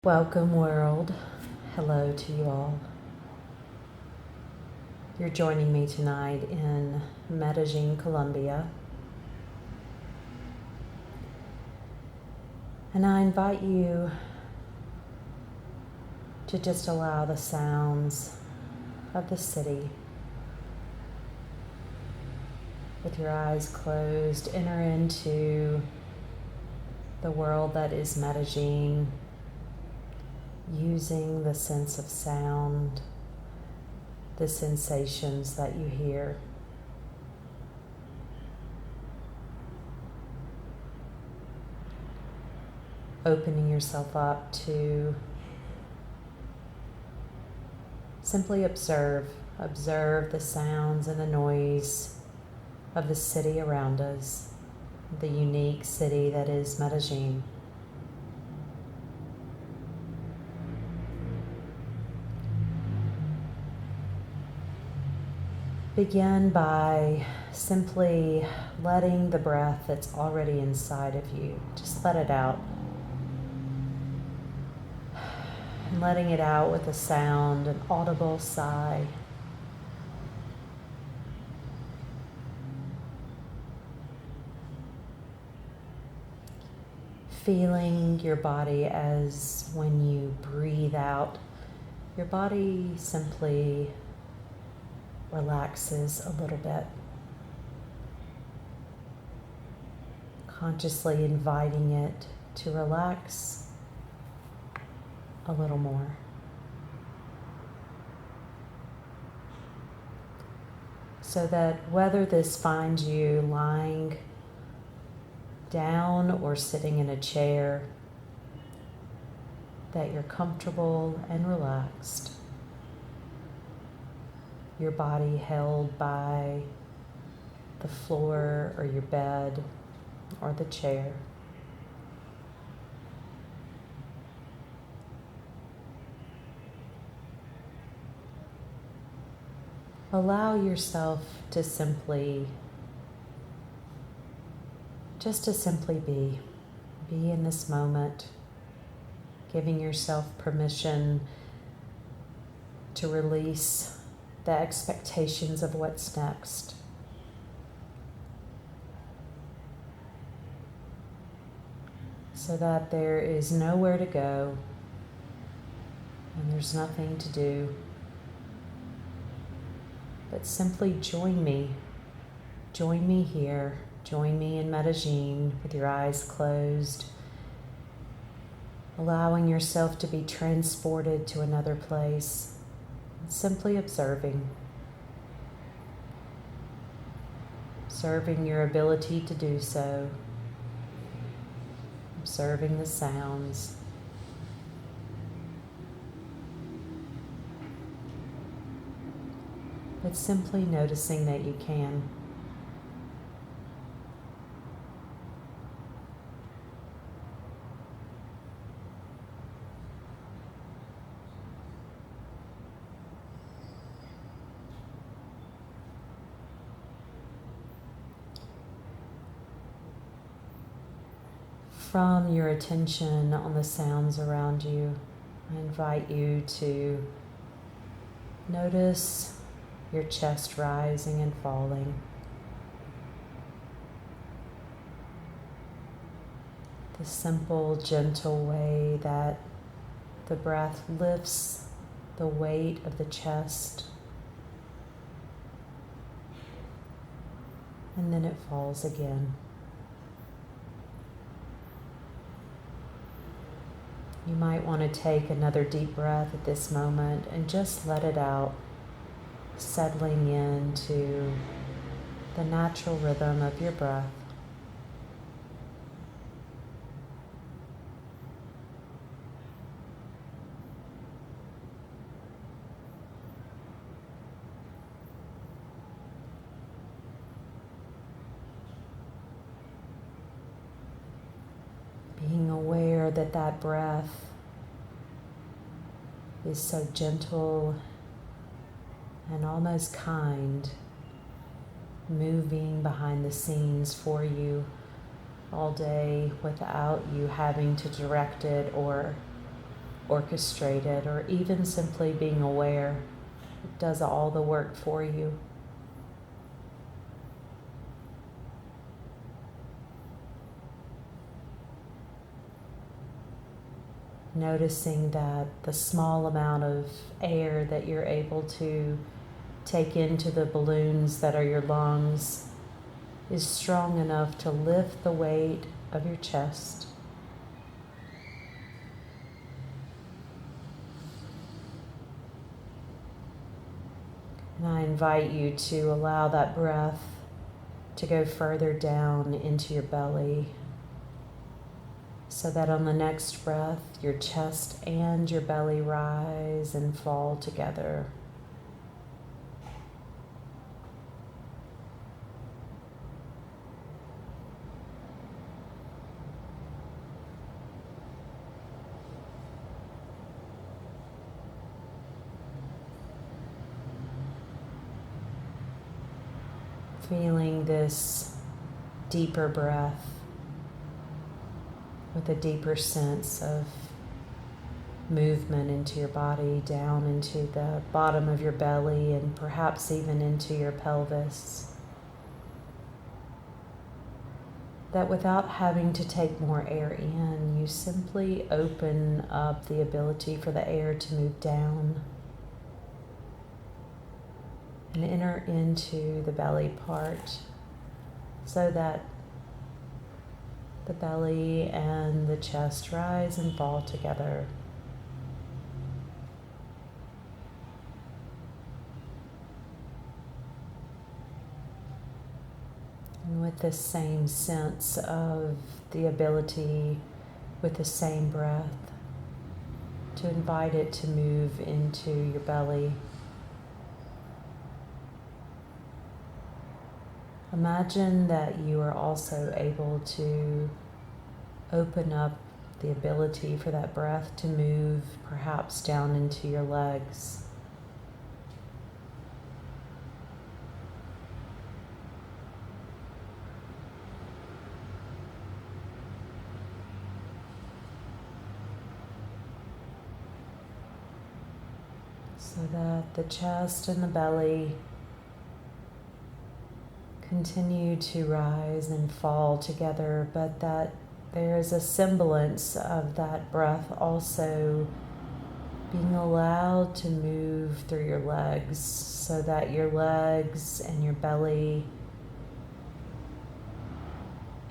Welcome, world. Hello to you all. You're joining me tonight in Medellin, Colombia. And I invite you to just allow the sounds of the city, with your eyes closed, enter into the world that is Medellin, using the sense of sound, the sensations that you hear. Opening yourself up to simply observe the sounds and the noise of the city around us, the unique city that is Medellin. Begin by simply letting the breath that's already inside of you, just let it out. And letting it out with a sound, an audible sigh. Feeling your body as when you breathe out, your body simply relaxes a little bit. Consciously inviting it to relax a little more. So that whether this finds you lying down or sitting in a chair, that you're comfortable and relaxed. Your body held by the floor or your bed or the chair. Allow yourself to simply be in this moment, giving yourself permission to release the expectations of what's next. So that there is nowhere to go and there's nothing to do, but simply join me here, join me in Medellin with your eyes closed, allowing yourself to be transported to another place. Simply observing your ability to do so, observing the sounds, but simply noticing that you can. From your attention on the sounds around you, I invite you to notice your chest rising and falling. The simple, gentle way that the breath lifts the weight of the chest, and then it falls again. You might want to take another deep breath at this moment and just let it out, settling into the natural rhythm of your breath. Being aware that that breath is so gentle and almost kind, moving behind the scenes for you all day without you having to direct it or orchestrate it, or even simply being aware. It does all the work for you. Noticing that the small amount of air that you're able to take into the balloons that are your lungs is strong enough to lift the weight of your chest. And I invite you to allow that breath to go further down into your belly, so that on the next breath, your chest and your belly rise and fall together. Feeling this deeper breath with a deeper sense of movement into your body, down into the bottom of your belly, and perhaps even into your pelvis. That without having to take more air in, you simply open up the ability for the air to move down and enter into the belly part, so that the belly and the chest rise and fall together. And with this same sense of the ability, with the same breath, to invite it to move into your belly. Imagine that you are also able to open up the ability for that breath to move perhaps down into your legs. So that the chest and the belly continue to rise and fall together, but that there is a semblance of that breath also being allowed to move through your legs, so that your legs and your belly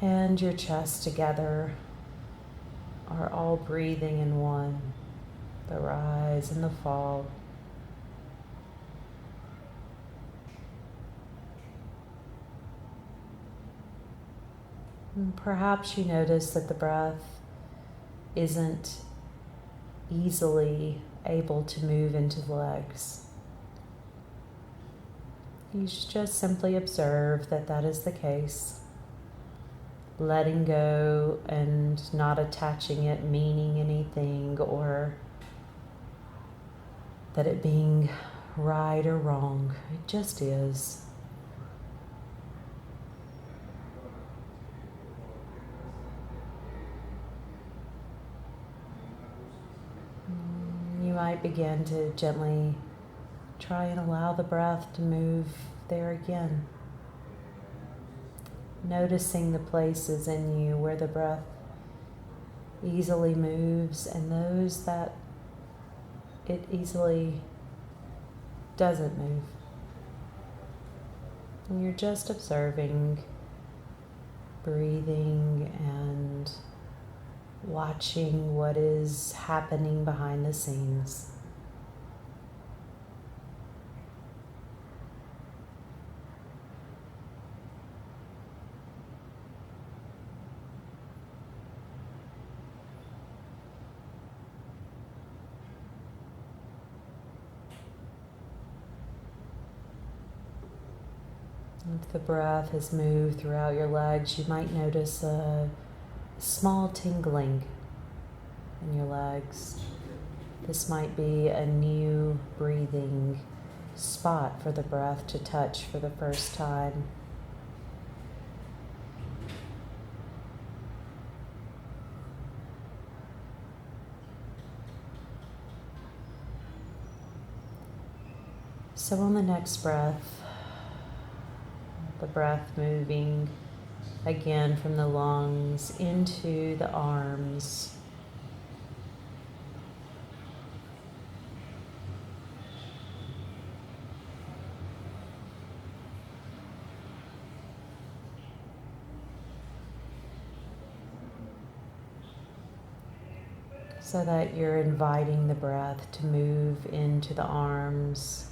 and your chest together are all breathing in one, the rise and the fall. And perhaps you notice that the breath isn't easily able to move into the legs. You should just simply observe that that is the case, letting go and not attaching it meaning anything, or that it being right or wrong. It just is. You might begin to gently try and allow the breath to move there again. Noticing the places in you where the breath easily moves and those that it easily doesn't move. And you're just observing, breathing, and watching what is happening behind the scenes. If the breath has moved throughout your legs, you might notice a small tingling in your legs. This might be a new breathing spot for the breath to touch for the first time. So on the next breath, the breath moving again from the lungs into the arms. So that you're inviting the breath to move into the arms,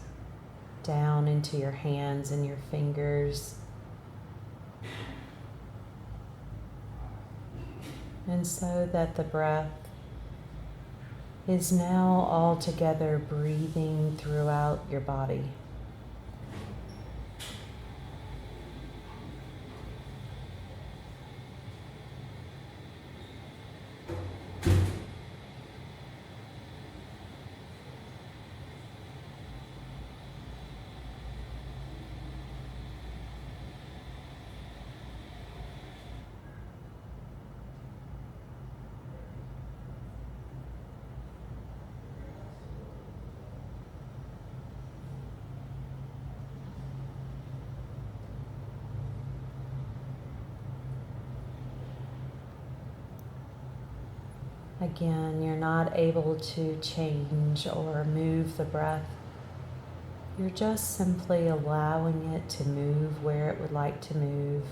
down into your hands and your fingers. And so that the breath is now all together breathing throughout your body. Again, you're not able to change or move the breath. You're just simply allowing it to move where it would like to move,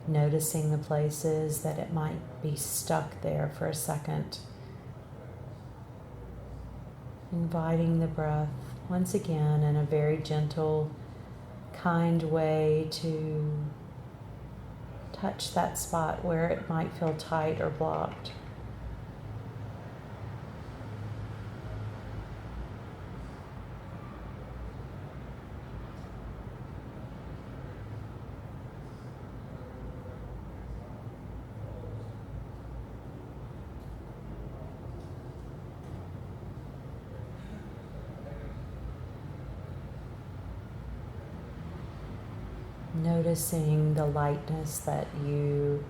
noticing the places that it might be stuck there for a second. Inviting the breath once again in a very gentle, kind way to touch that spot where it might feel tight or blocked. Noticing the lightness that you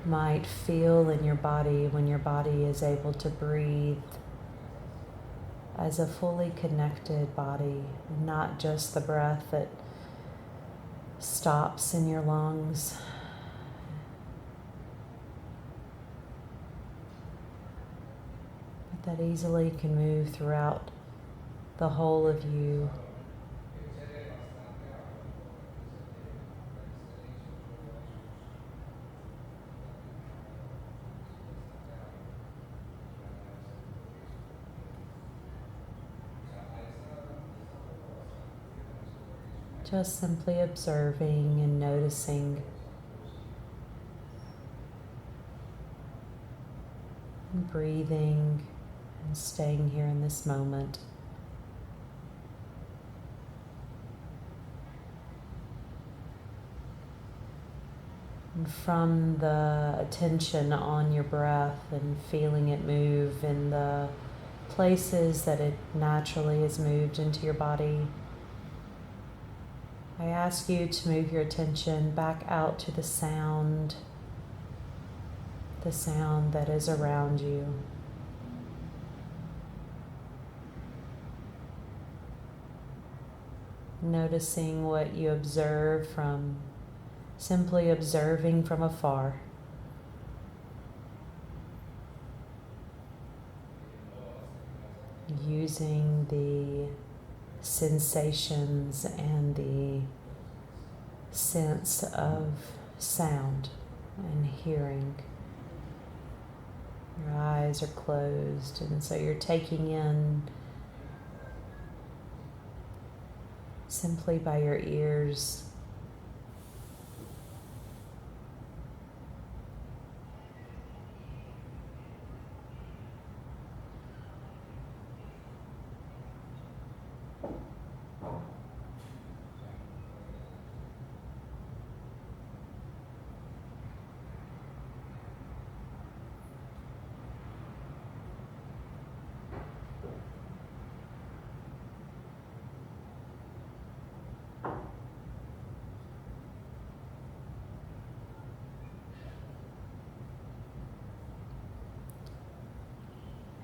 might feel in your body when your body is able to breathe as a fully connected body, not just the breath that stops in your lungs. But that easily can move throughout the whole of you. Just simply observing and noticing, and breathing and staying here in this moment. And from the attention on your breath and feeling it move in the places that it naturally has moved into your body, I ask you to move your attention back out to the sound that is around you. Noticing what you observe from simply observing from afar. Using the sensations and the sense of sound and hearing. Your eyes are closed, and so you're taking in simply by your ears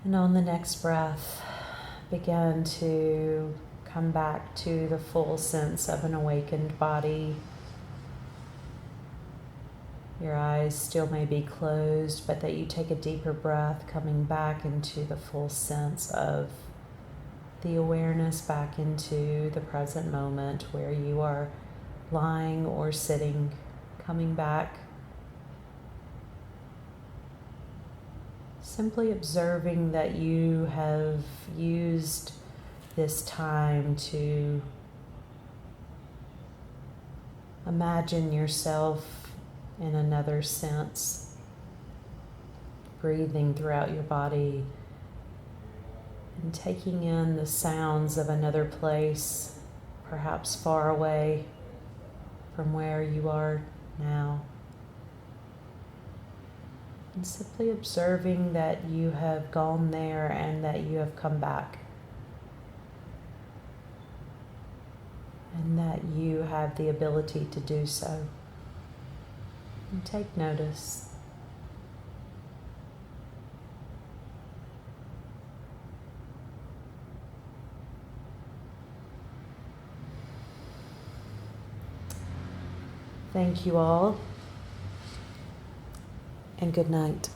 and on the next breath, begin to come back to the full sense of an awakened body. Your eyes still may be closed, but that you take a deeper breath, coming back into the full sense of the awareness, back into the present moment where you are lying or sitting, coming back. Simply observing that you have used this time to imagine yourself in another sense, breathing throughout your body and taking in the sounds of another place, perhaps far away from where you are now. And simply observing that you have gone there and that you have come back. And that you have the ability to do so. And take notice. Thank you all, and good night.